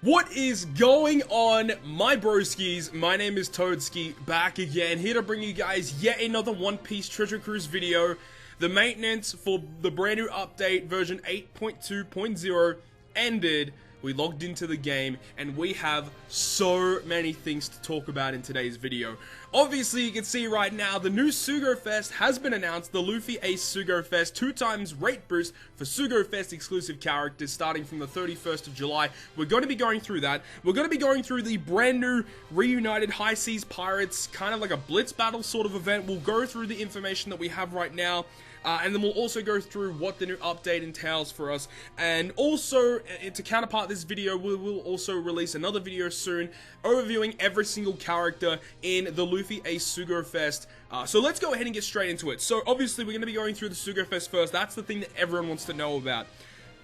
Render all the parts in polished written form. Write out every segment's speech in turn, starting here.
What is going on, my broskiis? My name is Toadski, back again, here to bring you guys yet another One Piece Treasure Cruise video. The maintenance for the brand new update, version 8.2.0, ended. We logged into the game, and we have so many things to talk about in today's video. Obviously, you can see right now, the new Sugo-Fest has been announced, the Luffy Ace Sugo-Fest, 2x rate boost for Sugo-Fest exclusive characters starting from the 31st of July. We're going to be going through that. We're going to be going through the brand new reunited High Seas Pirates, kind of like a blitz battle sort of event. We'll go through the information that we have right now. And then we'll also go through what the new update entails for us. And also, to counterpart this video, we will also release another video soon, overviewing every single character in the Luffy Ace Sugo-Fest. So let's go ahead and get straight into it. So obviously, we're going to be going through the Sugo-Fest first. That's the thing that everyone wants to know about.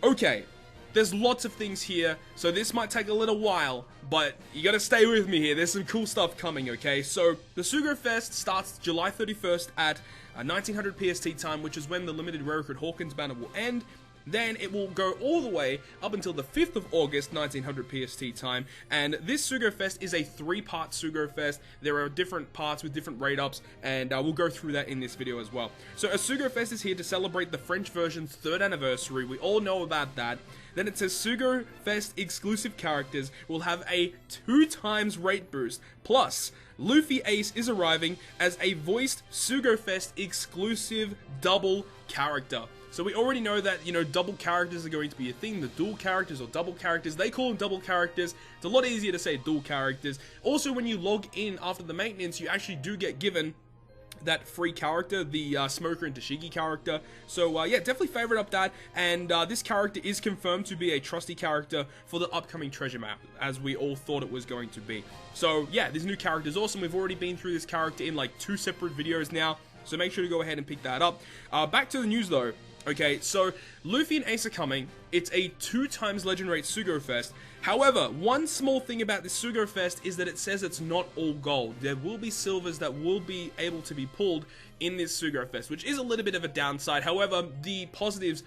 Okay. There's lots of things here, so this might take a little while, but you gotta stay with me here. There's some cool stuff coming, okay? So, the Sugo-Fest starts July 31st at 1900 PST time, which is when the limited rare recruit Hawkins banner will end. Then it will go all the way up until the 5th of August, 1900 PST time, and this Sugo-Fest is a 3-part Sugo-Fest. There are different parts with different rate-ups, and we'll go through that in this video as well. So a Sugo-Fest is here to celebrate the French version's 3rd anniversary. We all know about that. Then it says Sugo-Fest exclusive characters will have a 2x rate boost, plus Luffy Ace is arriving as a voiced Sugo-Fest exclusive double character. So we already know that, you know, double characters are going to be a thing, the dual characters or double characters. They call them double characters. It's a lot easier to say dual characters. Also, when you log in after the maintenance, you actually do get given that free character, the Smoker and Tashigi character. So yeah, definitely favorite up that, and this character is confirmed to be a trusty character for the upcoming treasure map, as we all thought it was going to be. So yeah, this new character is awesome. We've already been through this character in like 2 separate videos now, so make sure to go ahead and pick that up. Back to the news though. Okay, so Luffy and Ace are coming. It's a 2x Legend Rate Sugo-Fest. However, one small thing about this Sugo-Fest is that it says it's not all gold. There will be silvers that will be able to be pulled in this Sugo-Fest, which is a little bit of a downside. However, the positives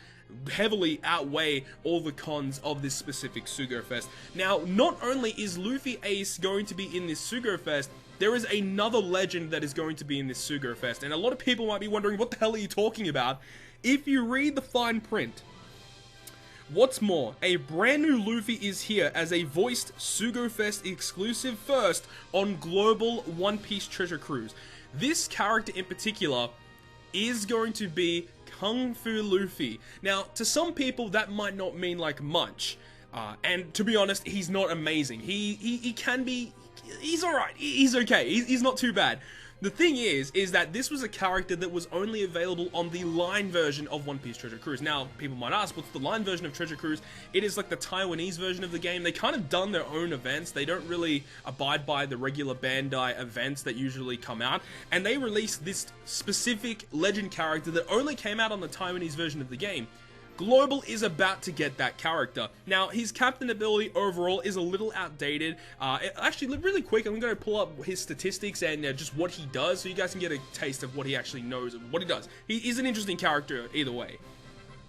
heavily outweigh all the cons of this specific Sugo-Fest. Now, not only is Luffy Ace going to be in this Sugo-Fest, there is another legend that is going to be in this Sugo-Fest, and a lot of people might be wondering, what the hell are you talking about? If you read the fine print, what's more, a brand new Luffy is here as a voiced Sugo-Fest exclusive first on global One Piece Treasure Cruise. This character in particular is going to be Kung Fu Luffy. Now, to some people, that might not mean like much. And to be honest, he's not amazing. He can be, he's alright, he's okay, he's not too bad. The thing is that this was a character that was only available on the line version of One Piece Treasure Cruise. Now, people might ask, what's the line version of Treasure Cruise? It is like the Taiwanese version of the game. They kind of done their own events. They don't really abide by the regular Bandai events that usually come out. And they released this specific legend character that only came out on the Taiwanese version of the game. Global is about to get that character. Now, his captain ability overall is a little outdated. Actually, really quick, I'm going to pull up his statistics and just what he does, so you guys can get a taste of what he actually knows and what he does. He is an interesting character either way.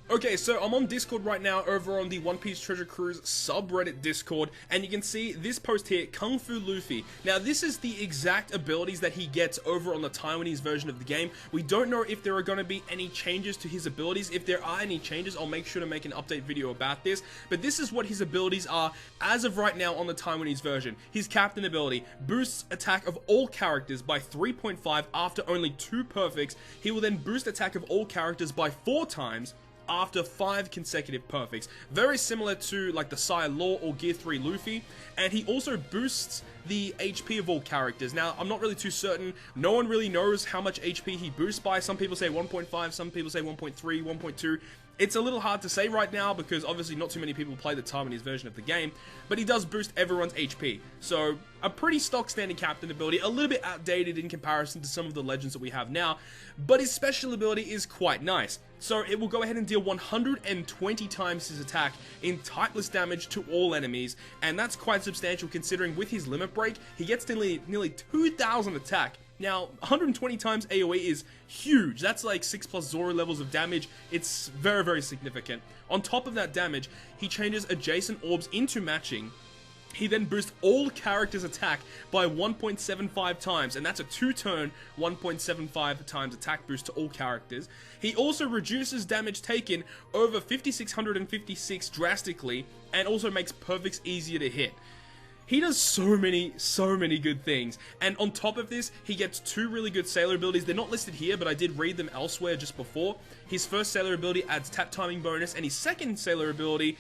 Okay, so I'm on Discord right now, over on the One Piece Treasure Cruise subreddit Discord, and you can see this post here, Kung Fu Luffy. Now, this is the exact abilities that he gets over on the Taiwanese version of the game. We don't know if there are going to be any changes to his abilities. If there are any changes, I'll make sure to make an update video about this, but this is what his abilities are as of right now on the Taiwanese version. His captain ability boosts attack of all characters by 3.5 after only 2 perfects. He will then boost attack of all characters by 4 times after 5 consecutive perfects. Very similar to like the Sire Law or Gear 3 Luffy. And he also boosts the HP of all characters. Now, I'm not really too certain. No one really knows how much HP he boosts by. Some people say 1.5, some people say 1.3, 1.2. It's a little hard to say right now because obviously not too many people play the Taiwanese version of the game, but he does boost everyone's HP. So a pretty stock standard captain ability, a little bit outdated in comparison to some of the legends that we have now, but his special ability is quite nice. So it will go ahead and deal 120 times his attack in typeless damage to all enemies, and that's quite substantial considering with his limit break, he gets to nearly 2,000 attack. Now, 120 times AoE is huge. That's like 6+ Zoro levels of damage. It's very, very significant. On top of that damage, he changes adjacent orbs into matching, He then boosts all characters' attack by 1.75 times, and that's a 2-turn 1.75 times attack boost to all characters. He also reduces damage taken over 5656 drastically, and also makes perfects easier to hit. He does so many good things. And on top of this, he gets 2 really good sailor abilities. They're not listed here, but I did read them elsewhere just before. His first sailor ability adds tap timing bonus, and his second sailor ability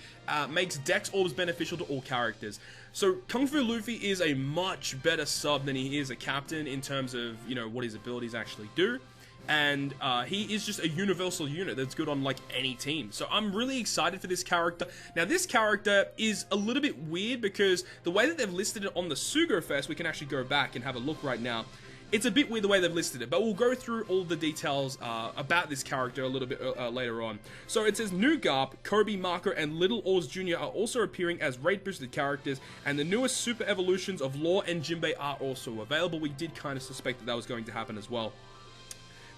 makes Dex Orbs beneficial to all characters. So Kung Fu Luffy is a much better sub than he is a captain in terms of, you know, what his abilities actually do. And he is just a universal unit that's good on, like, any team. So I'm really excited for this character. Now, this character is a little bit weird because the way that they've listed it on the Sugo-Fest, we can actually go back and have a look right now. It's a bit weird the way they've listed it, but we'll go through all the details about this character a little bit later on. So it says, New Garp, Kobe, Marco, and Little Oars Jr. are also appearing as raid-boosted characters, and the newest super evolutions of Law and Jinbei are also available. We did kind of suspect that that was going to happen as well.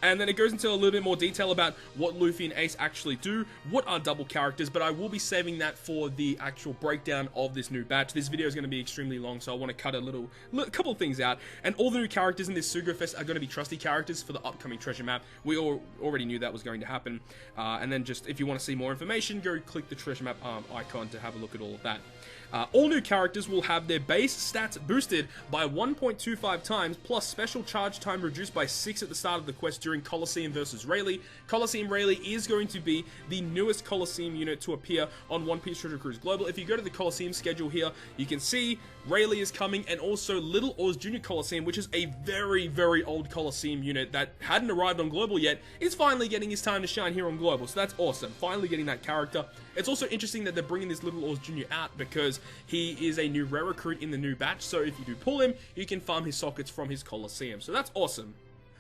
And then it goes into a little bit more detail about what Luffy and Ace actually do, what are double characters, but I will be saving that for the actual breakdown of this new batch. This video is going to be extremely long, so I want to cut a couple of things out. And all the new characters in this Sugo-Fest are going to be trusty characters for the upcoming treasure map. We already knew that was going to happen. And then just, if you want to see more information, go click the treasure map icon to have a look at all of that. All new characters will have their base stats boosted by 1.25 times, plus special charge time reduced by 6 at the start of the quest during Colosseum vs. Rayleigh. Colosseum Rayleigh is going to be the newest Colosseum unit to appear on One Piece Treasure Cruise Global. If you go to the Colosseum schedule here, you can see Rayleigh is coming, and also Little Oars Jr. Colosseum, which is a very old Colosseum unit that hadn't arrived on Global yet, is finally getting his time to shine here on Global, so that's awesome. Finally getting that character. It's also interesting that they're bringing this Little Oars Jr. out because he is a new rare recruit in the new batch, so if you do pull him, you can farm his sockets from his Colosseum, so that's awesome.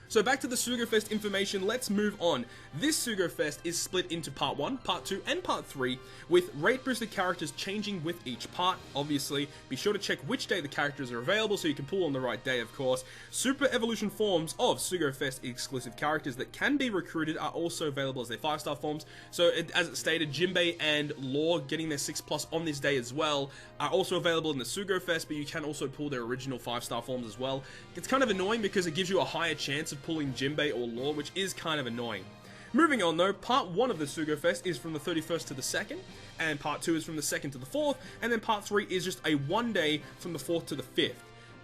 So back to the Sugo-Fest information, let's move on. This Sugo-Fest is split into Part 1, Part 2, and Part 3, with rate-boosted characters changing with each part, obviously. Be sure to check which day the characters are available so you can pull on the right day, of course. Super Evolution forms of Sugo-Fest exclusive characters that can be recruited are also available as their 5-star forms. So, as it stated, Jinbei and Law getting their 6+ on this day as well are also available in the Sugo-Fest, but you can also pull their original 5-star forms as well. It's kind of annoying because it gives you a higher chance of pulling Jinbei or Law, which is kind of annoying. Moving on though, Part 1 of the Sugo-Fest is from the 31st to the 2nd, and Part 2 is from the 2nd to the 4th, and then Part 3 is just a 1 day from the 4th to the 5th.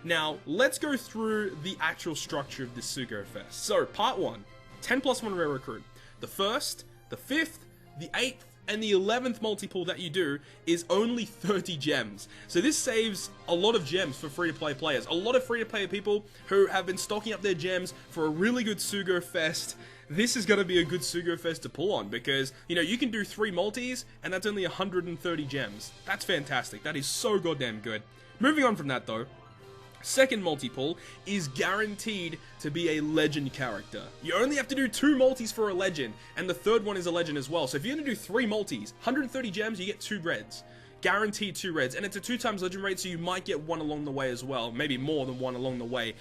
Now, let's go through the actual structure of this Sugo-Fest. So, Part 1, 10+1 rare recruit. The 1st, the 5th, the 8th, and the 11th multi-pull that you do is only 30 gems. So this saves a lot of gems for free-to-play players. A lot of free-to-play people who have been stocking up their gems for a really good Sugo-Fest. This is going to be a good Sugo-Fest to pull on because, you know, you can do 3 multis and that's only 130 gems. That's fantastic. That is so goddamn good. Moving on from that though, second multi-pull is guaranteed to be a legend character. You only have to do 2 multis for a legend, and the third one is a legend as well. So if you're going to do 3 multis, 130 gems, you get 2 reds. Guaranteed 2 reds, and it's a 2x legend rate, so you might get 1 along the way as well. Maybe more than 1 along the way.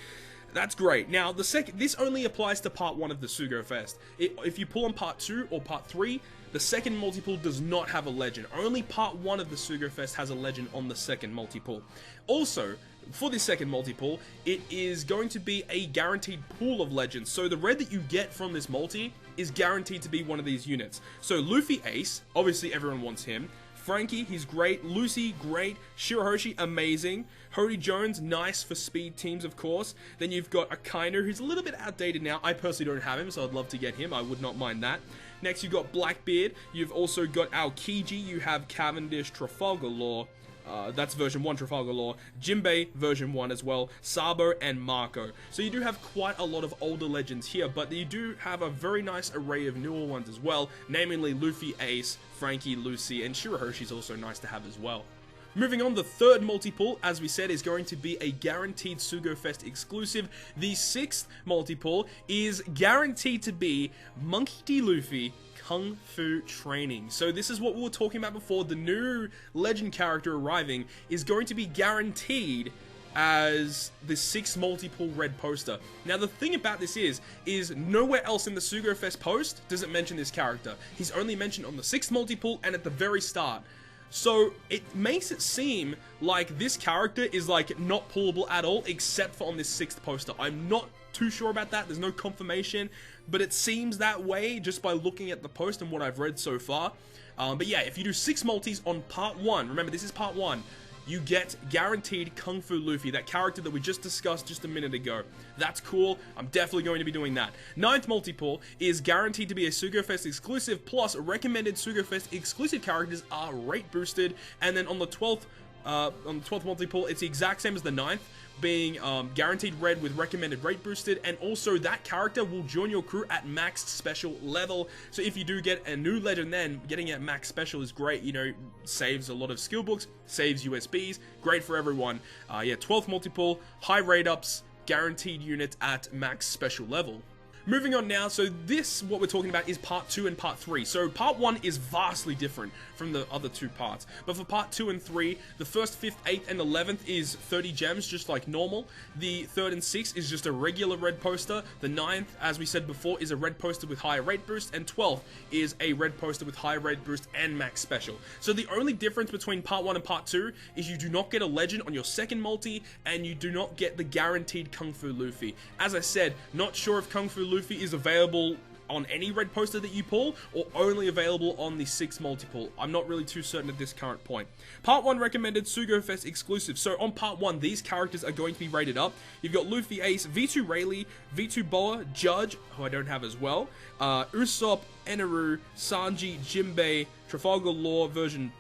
That's great. Now, this only applies to Part 1 of the Sugo-Fest. If you pull on Part 2 or Part 3, the second multi-pull does not have a legend. Only Part 1 of the Sugo-Fest has a legend on the second multi-pull. Also, for this second multi-pull, it is going to be a guaranteed pool of legends. So the red that you get from this multi is guaranteed to be one of these units. So Luffy Ace, obviously everyone wants him. Frankie, he's great. Lucy, great. Shirahoshi, amazing. Hody Jones, nice for speed teams, of course. Then you've got Akainu, who's a little bit outdated now. I personally don't have him, so I'd love to get him. I would not mind that. Next, you've got Blackbeard. You've also got Aokiji. You have Cavendish, Trafalgar Law. That's version 1 Trafalgar Law, Jinbei version 1 as well, Sabo and Marco. So you do have quite a lot of older legends here, but you do have a very nice array of newer ones as well, namely Luffy, Ace, Frankie, Lucy, and Shirahoshi's also nice to have as well. Moving on, the third multi-pull, as we said, is going to be a guaranteed Sugo-Fest exclusive. The 6th multi-pull is guaranteed to be Monkey D. Luffy Kung Fu Training. So this is what we were talking about before. The new legend character arriving is going to be guaranteed as the 6th multi-pull red poster. Now the thing about this is nowhere else in the Sugo-Fest post does it mention this character. He's only mentioned on the 6th multi-pull and at the very start. So it makes it seem like this character is like not pullable at all, except for on this 6th poster. I'm not too sure about that. There's no confirmation, but it seems that way just by looking at the post and what I've read so far. But yeah, if you do 6 multis on part 1, remember this is part 1, you get guaranteed Kung Fu Luffy, that character that we just discussed just a minute ago. That's cool. I'm definitely going to be doing that. 9th multi-pull is guaranteed to be a Sugo-Fest exclusive, plus recommended Sugo-Fest exclusive characters are rate boosted. And then on the 12th multi-pull, it's the exact same as the 9th, being guaranteed red with recommended rate boosted, and also that character will join your crew at max special level. So if you do get a new legend, then getting it at max special is great. You know, saves a lot of skill books, saves USBs, great for everyone. Yeah, 12th multi-pull, high rate ups, guaranteed units at max special level. Moving on now, so this, what we're talking about, is part 2 and part 3. So part 1 is vastly different from the other 2 parts. But for part 2 and 3, the 1st, 5th, 8th, and 11th is 30 gems, just like normal. The 3rd and 6th is just a regular red poster. The 9th, as we said before, is a red poster with higher rate boost. And 12th is a red poster with higher rate boost and max special. So the only difference between part 1 and part 2 is you do not get a legend on your 2nd multi, and you do not get the guaranteed Kung Fu Luffy. As I said, not sure if Kung Fu Luffy is available on any red poster that you pull, or only available on the 6 multi-pull. I'm not really too certain at this current point. Part 1 recommended Sugo-Fest exclusive. So on part 1, these characters are going to be rated up. You've got Luffy Ace, V2 Rayleigh, V2 Boa, Judge, who I don't have as well, Usopp, Eneru, Sanji, Jinbei, Trafalgar Law version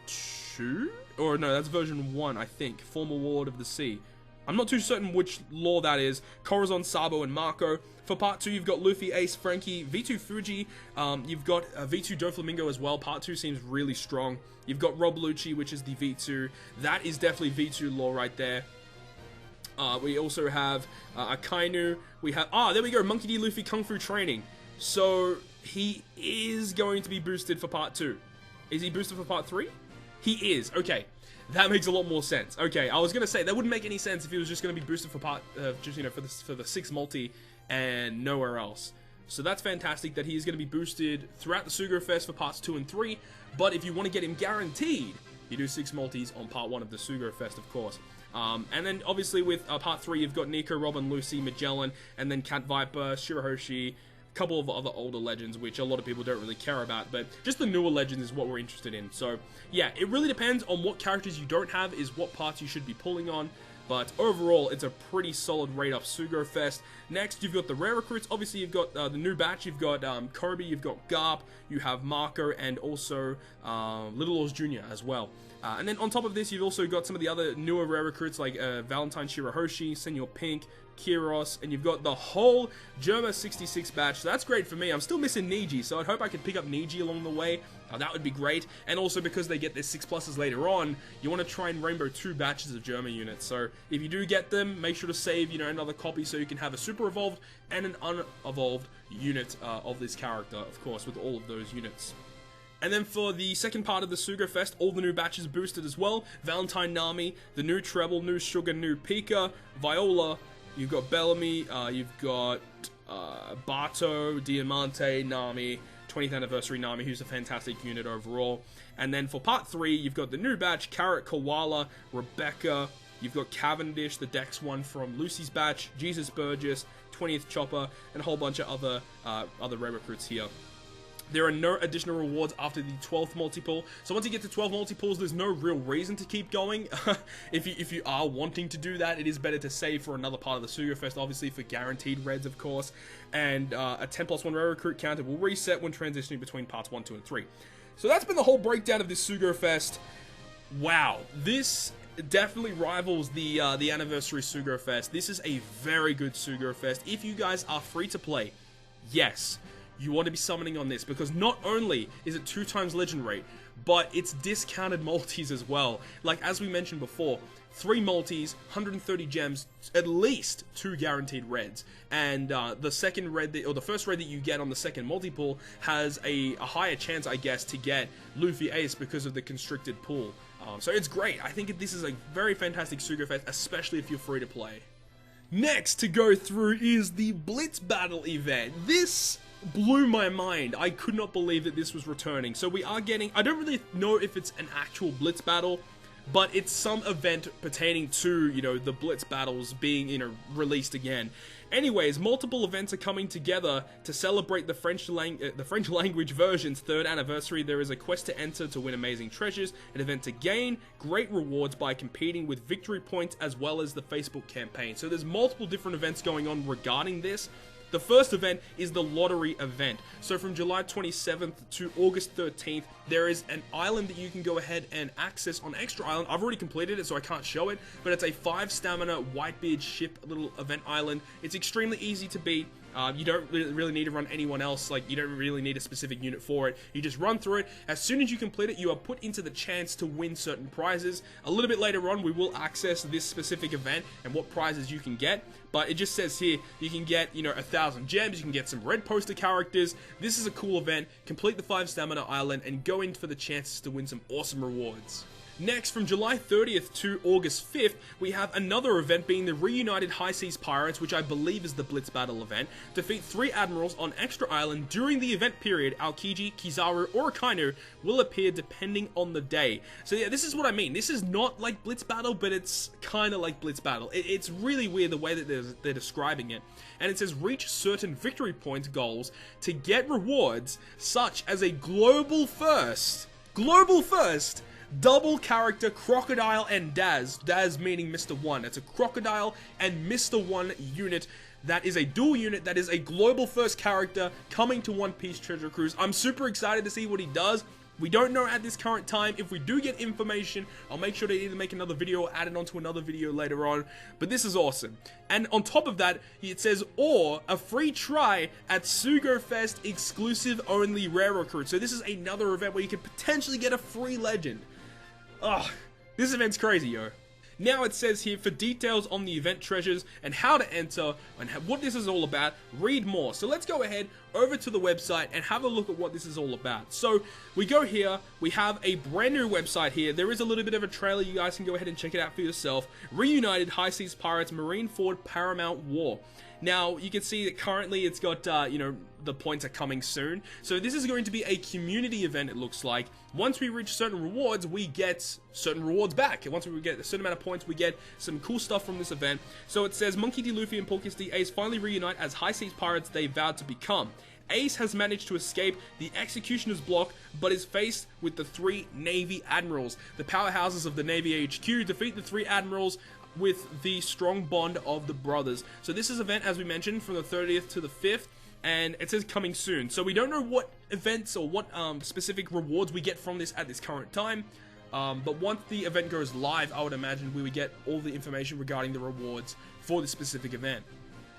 2? Or no, that's version 1, I think. Former Warlord of the Sea. I'm not too certain which law that is. Corazon, Sabo, and Marco. For part 2, you've got Luffy, Ace, Frankie, V2 Fuji. You've got V2 Doflamingo as well. Part 2 seems really strong. You've got Rob Lucci, which is the V2. That is definitely V2 law right there. We also have Akainu. We have... there we go. Monkey D. Luffy Kung Fu Training. So, he is going to be boosted for part 2. Is he boosted for part 3? He is. Okay. That makes a lot more sense. Okay, I was gonna say that wouldn't make any sense if he was just gonna be boosted for part, just you know, for the 6 multi and nowhere else. So that's fantastic that he is gonna be boosted throughout the Sugo-Fest for parts 2 and 3. But if you want to get him guaranteed, you do 6 multis on part 1 of the Sugo-Fest, of course. And then obviously with part 3, you've got Nico, Robin, Lucy, Magellan, and then Cat Viper, Shirahoshi. Couple of other older legends, which a lot of people don't really care about, but just the newer legends is what we're interested in. So yeah, it really depends on what characters you don't have is what parts you should be pulling on, but overall it's a pretty solid rate up Sugo-Fest. Next, you've got the rare recruits. Obviously you've got the new batch, you've got Kobe, you've got Garp, you have Marco, and also Little Oars Jr. as well. And then on top of this, you've also got some of the other newer rare recruits like Valentine Shirahoshi, Senor Pink, Kiros, and you've got the whole Germa 66 batch. So that's great for me. I'm still missing Niji, so I'd hope I could pick up Niji along the way. That would be great. And also because they get their 6 pluses later on, you want to try and rainbow 2 batches of Germa units. So if you do get them, make sure to save, you know, another copy so you can have a super evolved and an unevolved unit of this character, of course, with all of those units. And then for the second part of the Sugo-Fest, all the new batches boosted as well. Valentine Nami, the new Treble, new Sugar, new Pika, Viola, you've got Bellamy, you've got Bato, Diamante, Nami, 20th anniversary Nami, who's a fantastic unit overall. And then for part 3, you've got the new batch, Carrot, Koala, Rebecca, you've got Cavendish, the Dex one from Lucy's batch, Jesus Burgess, 20th Chopper, and a whole bunch of other rare recruits here. There are no additional rewards after the 12th multi-pull. So once you get to 12 multi-pulls, there's no real reason to keep going. If you are wanting to do that, it is better to save for another part of the Sugo-Fest, obviously for guaranteed reds, of course. And a 10+1 rare recruit counter will reset when transitioning between parts 1, 2, and 3. So that's been the whole breakdown of this Sugo-Fest. Wow, this definitely rivals the anniversary Sugo-Fest. This is a very good Sugo-Fest. If you guys are free to play, yes, you want to be summoning on this, because not only is it 2 times legend rate, but it's discounted multis as well. Like as we mentioned before, 3 multis, 130 gems, at least 2 guaranteed reds, and the second red or the first red that you get on the second multi-pull has a higher chance, I guess, to get Luffy Ace because of the constricted pool. So it's great. I think this is a very fantastic Sugo-Fest, especially if you're free to play. Next to go through is the Blitz Battle event. This blew my mind. I could not believe that this was returning. So we are getting, I don't really know if it's an actual Blitz battle, but it's some event pertaining to, you know, the Blitz battles being, you know, released again. Anyways, multiple events are coming together to celebrate the French language version's 3rd anniversary. There is a quest to enter to win amazing treasures, an event to gain great rewards by competing with victory points, as well as the Facebook campaign. So there's multiple different events going on regarding this. The first event is the lottery event. So from July 27th to August 13th, there is an island that you can go ahead and access on Extra Island. I've already completed it, so I can't show it, but it's a 5 stamina Whitebeard ship little event island. It's extremely easy to beat. You don't really need to run anyone else, like you don't really need a specific unit for it. You just run through it. As soon as you complete it, you are put into the chance to win certain prizes. A little bit later on, we will access this specific event and what prizes you can get, but it just says here, you can get, you know, 1,000 gems, you can get some red poster characters. This is a cool event. Complete the 5 stamina island and go in for the chances to win some awesome rewards. Next, from July 30th to August 5th, we have another event being the Reunited High Seas Pirates, which I believe is the Blitz Battle event. Defeat 3 admirals on Extra Island during the event period. Aokiji, Kizaru, or Akainu will appear depending on the day. So yeah, this is what I mean. This is not like Blitz Battle, but it's kind of like Blitz Battle. It's really weird the way that they're describing it. And it says reach certain victory point goals to get rewards such as a global first, double character Crocodile and Daz. Daz meaning Mr. 1. It's a Crocodile and Mr. 1 unit. That is a dual unit. That is a global first character coming to One Piece Treasure Cruise. I'm super excited to see what he does. We don't know at this current time. If we do get information, I'll make sure to either make another video or add it onto another video later on. But this is awesome. And on top of that, it says, or a free try at Sugo-Fest exclusive only rare recruit. So this is another event where you could potentially get a free legend. Ugh, this event's crazy, yo. Now it says here, for details on the event treasures and how to enter and what this is all about, read more. So let's go ahead over to the website and have a look at what this is all about. So we go here, we have a brand new website here. There is a little bit of a trailer. You guys can go ahead and check it out for yourself. Reunited High Seas Pirates Marineford Paramount War. Now, you can see that currently it's got, you know, the points are coming soon. So this is going to be a community event, it looks like. Once we reach certain rewards, we get certain rewards back. And once we get a certain amount of points, we get some cool stuff from this event. So it says, Monkey D. Luffy and Porky's D. Ace finally reunite as high seas pirates they vowed to become. Ace has managed to escape the Executioner's block, but is faced with the 3 Navy Admirals. The powerhouses of the Navy HQ defeat the 3 Admirals with the strong bond of the brothers. So this is an event, as we mentioned, from the 30th to the 5th, and it says coming soon. So we don't know what events or what specific rewards we get from this at this current time, but once the event goes live, I would imagine we would get all the information regarding the rewards for the specific event.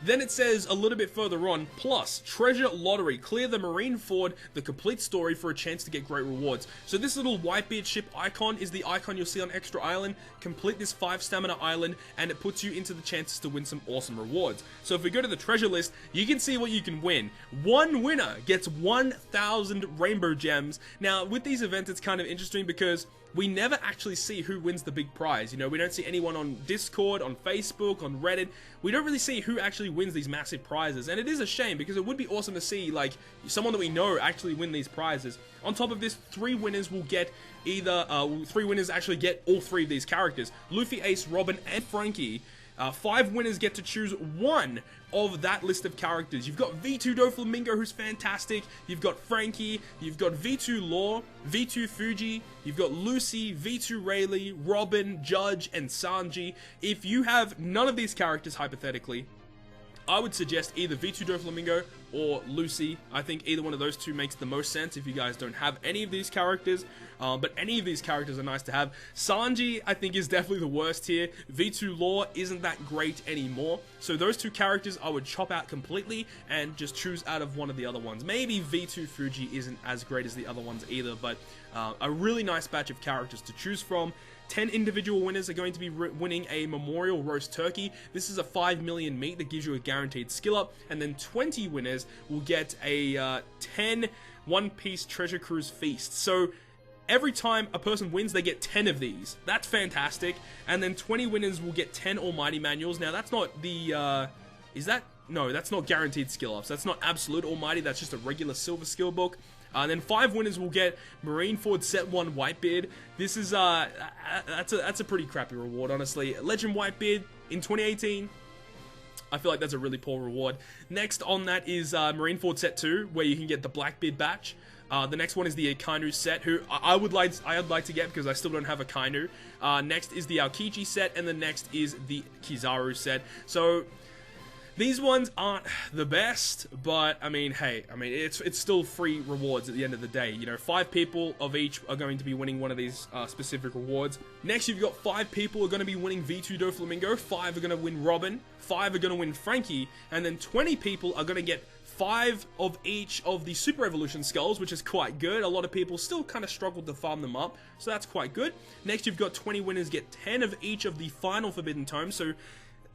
Then it says a little bit further on, plus, treasure lottery, clear the Marineford, the complete story for a chance to get great rewards. So this little Whitebeard ship icon is the icon you'll see on Extra Island. Complete this 5 stamina island, and it puts you into the chances to win some awesome rewards. So if we go to the treasure list, you can see what you can win. One winner gets 1,000 rainbow gems. Now, with these events, it's kind of interesting because we never actually see who wins the big prize. You know, we don't see anyone on Discord, on Facebook, on Reddit. We don't really see who actually wins these massive prizes. And it is a shame because it would be awesome to see, like, someone that we know actually win these prizes. On top of this, 3 winners will get either, 3 winners actually get all 3 of these characters. Luffy, Ace, Robin, and Frankie. 5 winners get to choose one of that list of characters. You've got V2 Doflamingo, who's fantastic. You've got Frankie. You've got V2 Law, V2 Fuji. You've got Lucy, V2 Rayleigh, Robin, Judge, and Sanji. If you have none of these characters, hypothetically, I would suggest either V2 Doflamingo or Lucy. I think either one of those two makes the most sense if you guys don't have any of these characters. But any of these characters are nice to have. Sanji, I think, is definitely the worst here. V2 Law isn't that great anymore. So those 2 characters I would chop out completely and just choose out of one of the other ones. Maybe V2 Fuji isn't as great as the other ones either, but a really nice batch of characters to choose from. 10 individual winners are going to be winning a Memorial Roast Turkey. This is a 5 million meat that gives you a guaranteed skill up. And then 20 winners will get a 10 One Piece Treasure Cruise Feast. So every time a person wins, they get 10 of these. That's fantastic. And then 20 winners will get 10 Almighty Manuals. Now, that's not the, is that no, that's not guaranteed skill ups. That's not absolute almighty. That's just a regular silver skill book. And then 5 winners will get Marineford Set 1 Whitebeard. This is that's a pretty crappy reward, honestly. Legend Whitebeard in 2018. I feel like that's a really poor reward. Next on that is Marineford Set 2, where you can get the Blackbeard Batch. The next one is the Akainu set, who I'd like to get because I still don't have a Akainu. Next is the Aokiji set, and the next is the Kizaru set. So these ones aren't the best, but I mean, hey, it's still free rewards at the end of the day. You know, 5 people of each are going to be winning one of these specific rewards. Next, you've got 5 people who are going to be winning V2 Doflamingo, 5 are going to win Robin, 5 are going to win Frankie, and then 20 people are going to get 5 of each of the Super Evolution Skulls, which is quite good. A lot of people still kind of struggle to farm them up, so that's quite good. Next, you've got 20 winners get 10 of each of the final Forbidden Tomes, so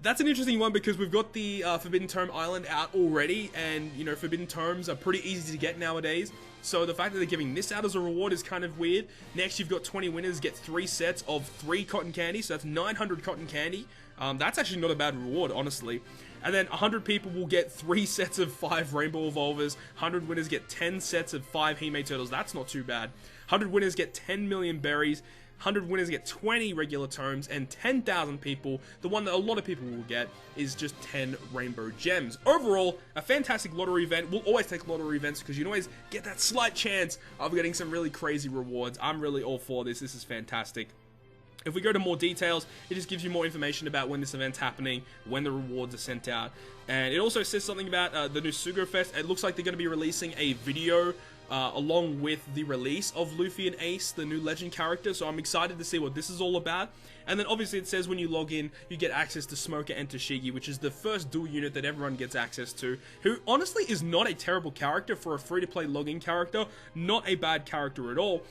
that's an interesting one because we've got the Forbidden Tome Island out already, and, you know, Forbidden Tomes are pretty easy to get nowadays. So the fact that they're giving this out as a reward is kind of weird. Next, you've got 20 winners get 3 sets of 3 cotton candy, so that's 900 cotton candy. That's actually not a bad reward, honestly. And then 100 people will get 3 sets of 5 Rainbow Evolvers. 100 winners get 10 sets of 5 Hime Turtles. That's not too bad. 100 winners get 10 million berries. 100 winners get 20 regular tomes, and 10,000 people, the one that a lot of people will get, is just 10 rainbow gems. Overall, a fantastic lottery event. We'll always take lottery events because you can always get that slight chance of getting some really crazy rewards. I'm really all for this. This is fantastic. If we go to more details, it just gives you more information about when this event's happening, when the rewards are sent out. And it also says something about the new Sugo-Fest. It looks like they're going to be releasing a video along with the release of Luffy and Ace, the new legend character, so I'm excited to see what this is all about. And then obviously it says when you log in, you get access to Smoker and Toshigi, which is the first dual unit that everyone gets access to, who honestly is not a terrible character for a free-to-play login character, not a bad character at all,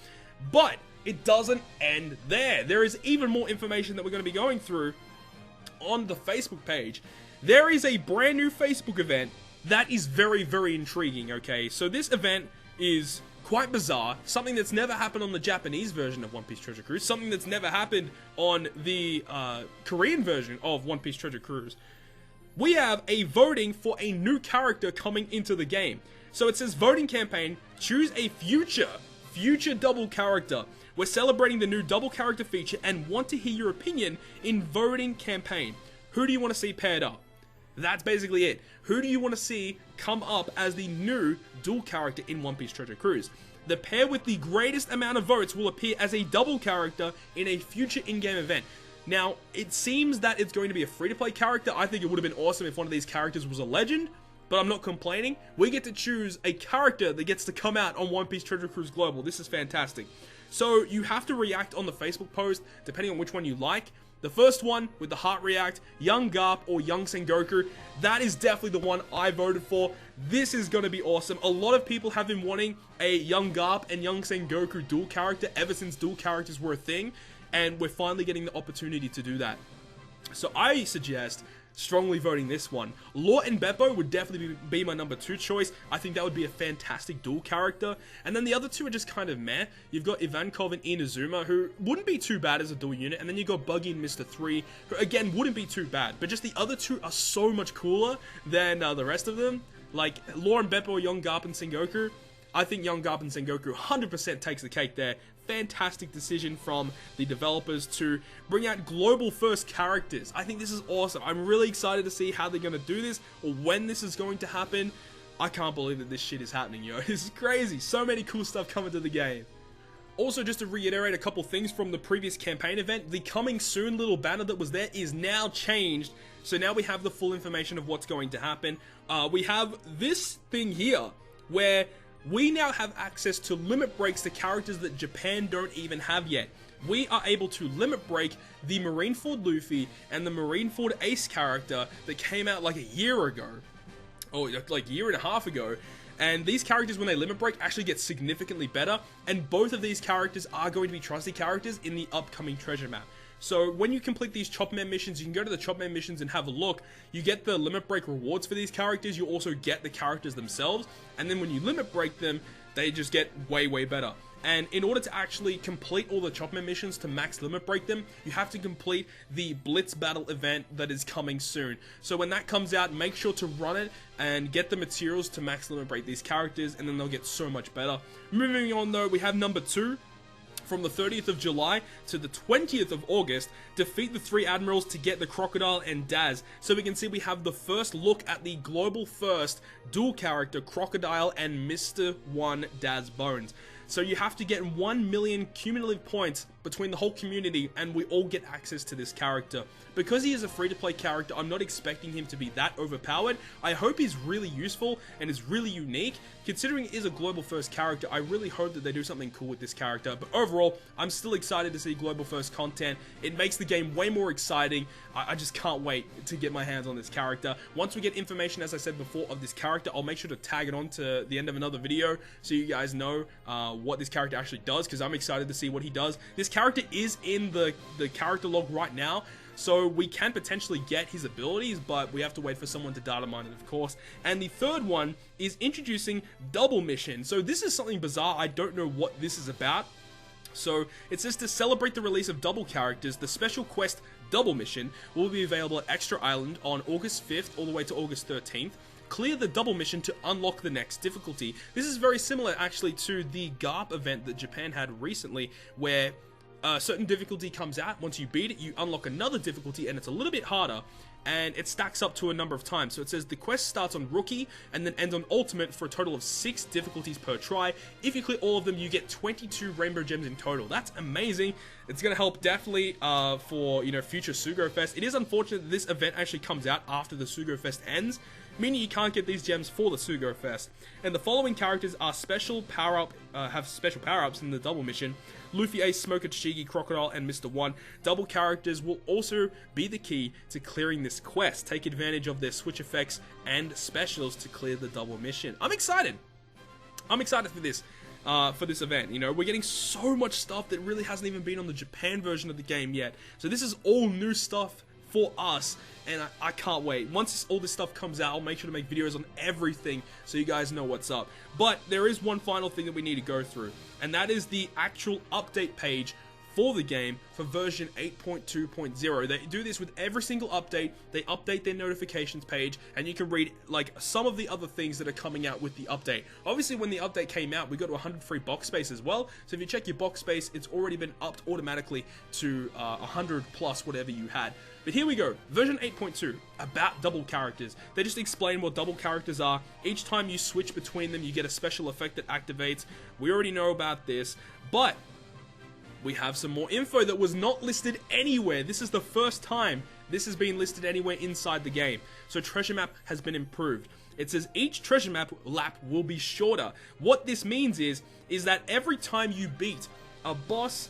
but it doesn't end there. There is even more information that we're going to be going through on the Facebook page. There is a brand new Facebook event that is very, very intriguing, okay? So this event is quite bizarre, something that's never happened on the Japanese version of One Piece Treasure Cruise, something that's never happened on the Korean version of One Piece Treasure Cruise. We have a voting for a new character coming into the game. So it says voting campaign, choose a future double character. We're celebrating the new double character feature and want to hear your opinion in voting campaign. Who do you want to see paired up? That's basically it. Who do you want to see come up as the new dual character in One Piece Treasure Cruise? The pair with the greatest amount of votes will appear as a double character in a future in-game event. Now, it seems that it's going to be a free-to-play character. I think it would have been awesome if one of these characters was a legend, but I'm not complaining. We get to choose a character that gets to come out on One Piece Treasure Cruise Global. This is fantastic. So you have to react on the Facebook post, depending on which one you like. The first one, with the heart react, Young Garp or Young Sengoku, that is definitely the one I voted for. This is going to be awesome. A lot of people have been wanting a Young Garp and Young Sengoku dual character ever since dual characters were a thing, and we're finally getting the opportunity to do that. So I suggest strongly voting this one. Law and Beppo would definitely be my number 2 choice. I think that would be a fantastic dual character. And then the other two are just kind of meh. You've got Ivankov and Inazuma, who wouldn't be too bad as a dual unit. And then you've got Buggy and Mr. 3, who again wouldn't be too bad. But just the other two are so much cooler than the rest of them. Like Law and Beppo, Young Garp and Sengoku. I think Young Garp and Sengoku 100% takes the cake there. Fantastic decision from the developers to bring out global first characters. I think this is awesome. I'm really excited to see how they're going to do this or when this is going to happen. I can't believe that this shit is happening, yo. This is crazy. So many cool stuff coming to the game. Also, just to reiterate a couple things from the previous campaign event, the coming soon little banner that was there is now changed. So now we have the full information of what's going to happen. We have this thing here where we now have access to limit breaks to characters that Japan don't even have yet. We are able to limit break the Marineford Luffy and the Marineford Ace character that came out like a year ago. Or like a year and a half ago. And these characters, when they limit break, actually get significantly better. And both of these characters are going to be trusty characters in the upcoming treasure map. So when you complete these Chopman missions, you can go to the Chopman missions and have a look. You get the limit break rewards for these characters. You also get the characters themselves. And then when you limit break them, they just get way, way better. And in order to actually complete all the Chopman missions to max limit break them, you have to complete the Blitz Battle event that is coming soon. So when that comes out, make sure to run it and get the materials to max limit break these characters, and then they'll get so much better. Moving on though, we have number 2. From the 30th of July to the 20th of August, defeat the 3 admirals to get the Crocodile and Daz. So we can see we have the first look at the global first dual character Crocodile and Mr. 1 Daz Bones. So you have to get 1 million cumulative points between the whole community, and we all get access to this character. Because he is a free-to-play character, I'm not expecting him to be that overpowered. I hope he's really useful and is really unique. Considering it is a global first character, I really hope that they do something cool with this character. But overall, I'm still excited to see global first content. It makes the game way more exciting. I just can't wait to get my hands on this character. Once we get information, as I said before, of this character, I'll make sure to tag it on to the end of another video so you guys know what this character actually does, because I'm excited to see what he does. This character is in the character log right now, so we can potentially get his abilities, but we have to wait for someone to data mine it, of course. And the third one is introducing double mission. So this is something bizarre. I don't know what this is about. So it says to celebrate the release of double characters, the special quest double mission will be available at Extra Island on August 5th all the way to August 13th. Clear the double mission to unlock the next difficulty. This is very similar actually to the GARP event that Japan had recently, where a certain difficulty comes out. Once you beat it, you unlock another difficulty, and it's a little bit harder, and it stacks up to a number of times. So it says the quest starts on Rookie and then ends on Ultimate for a total of 6 difficulties per try. If you clear all of them, you get 22 Rainbow Gems in total. That's amazing. It's going to help definitely for, you know, future Sugo-Fest. It is unfortunate that this event actually comes out after the Sugo-Fest ends, meaning you can't get these gems for the Sugo-Fest. And the following characters are special power-up, have special power-ups in the double mission. Luffy, Ace, Smoker, Tashigi, Crocodile, and Mr. 1. Double characters will also be the key to clearing this quest. Take advantage of their switch effects and specials to clear the double mission. I'm excited. I'm excited for this. For this event, you know, we're getting so much stuff that really hasn't even been on the Japan version of the game yet. So this is all new stuff for us, and I can't wait. Once all this stuff comes out, I'll make sure to make videos on everything so you guys know what's up. But there is one final thing that we need to go through, and that is the actual update page for the game for version 8.2.0. They do this with every single update. They update their notifications page, and you can read like some of the other things that are coming out with the update. Obviously, when the update came out, we got to 100 free box space as well. So if you check your box space, it's already been upped automatically to 100 plus whatever you had. But here we go, version 8.2, about double characters. They just explain what double characters are. Each time you switch between them, you get a special effect that activates. We already know about this, but we have some more info that was not listed anywhere. This is the first time this has been listed anywhere inside the game. So treasure map has been improved. It says each treasure map lap will be shorter. What this means is that every time you beat a boss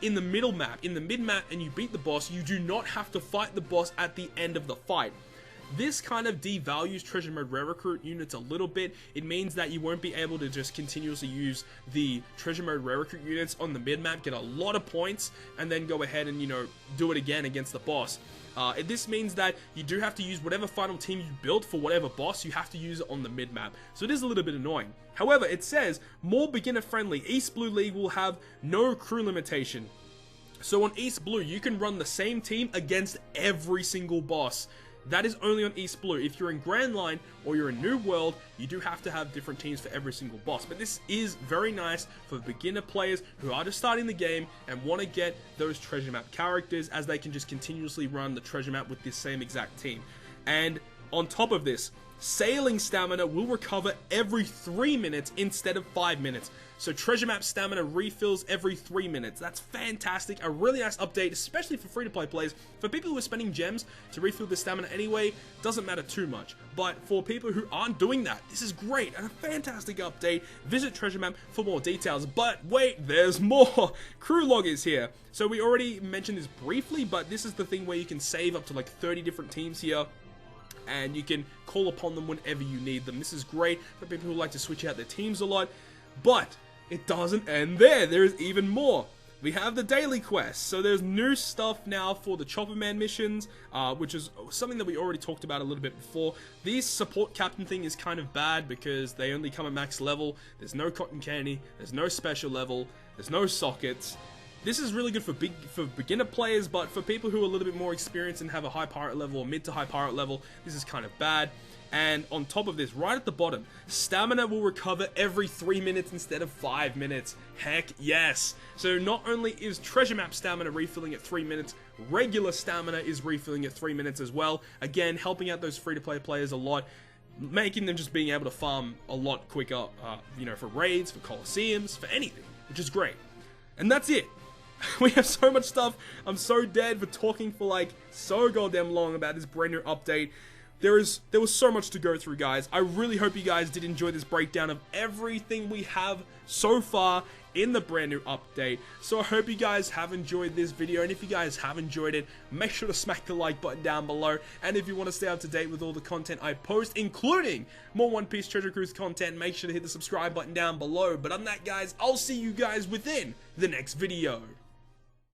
in the middle map, in the mid map, and you beat the boss, you do not have to fight the boss at the end of the fight. This kind of devalues treasure mode rare recruit units a little bit. It means that you won't be able to just continuously use the treasure mode rare recruit units on the mid map, get a lot of points, and then go ahead and, you know, do it again against the boss. This means that you do have to use whatever final team you built for whatever boss, you have to use it on the mid map. So it is a little bit annoying. However, it says more beginner friendly. East Blue League will have no crew limitation. So on East Blue, you can run the same team against every single boss. That is only on East Blue. If you're in Grand Line or you're in New World, you do have to have different teams for every single boss. But this is very nice for beginner players who are just starting the game and want to get those treasure map characters, as they can just continuously run the treasure map with this same exact team. And on top of this, sailing stamina will recover every 3 minutes instead of 5 minutes. So treasure map stamina refills every 3 minutes. That's fantastic. A really nice update, especially for free-to-play players. For people who are spending gems to refill the stamina anyway, doesn't matter too much. But for people who aren't doing that, this is great and a fantastic update. Visit treasure map for more details. But wait, there's more. Crew log is here. So we already mentioned this briefly, but this is the thing where you can save up to like 30 different teams here, and you can call upon them whenever you need them. This is great for people who like to switch out their teams a lot, but it doesn't end there. There is even more. we have the daily quests. So there's new stuff now for the Chopper Man missions, which is something that we already talked about a little bit before. This support captain thing is kind of bad because they only come at max level. There's no cotton candy, there's no special level, there's no sockets. This is really good for beginner players, but for people who are a little bit more experienced and have a high pirate level or mid to high pirate level, this is kind of bad. And on top of this, right at the bottom, stamina will recover every 3 minutes instead of 5 minutes. Heck yes! So not only is treasure map stamina refilling at 3 minutes, regular stamina is refilling at 3 minutes as well. Again, helping out those free-to-play players a lot, making them just being able to farm a lot quicker, you know, for raids, for coliseums, for anything, which is great. And that's it. We have so much stuff. I'm so dead for talking for like so goddamn long about this brand new update. There was so much to go through, guys. I really hope you guys did enjoy this breakdown of everything we have so far in the brand new update. So I hope you guys have enjoyed this video, and if you guys have enjoyed it, make sure to smack the like button down below. And if you want to stay up to date with all the content I post, including more One Piece Treasure Cruise content, make sure to hit the subscribe button down below. But other than that, guys, I'll see you guys within the next video.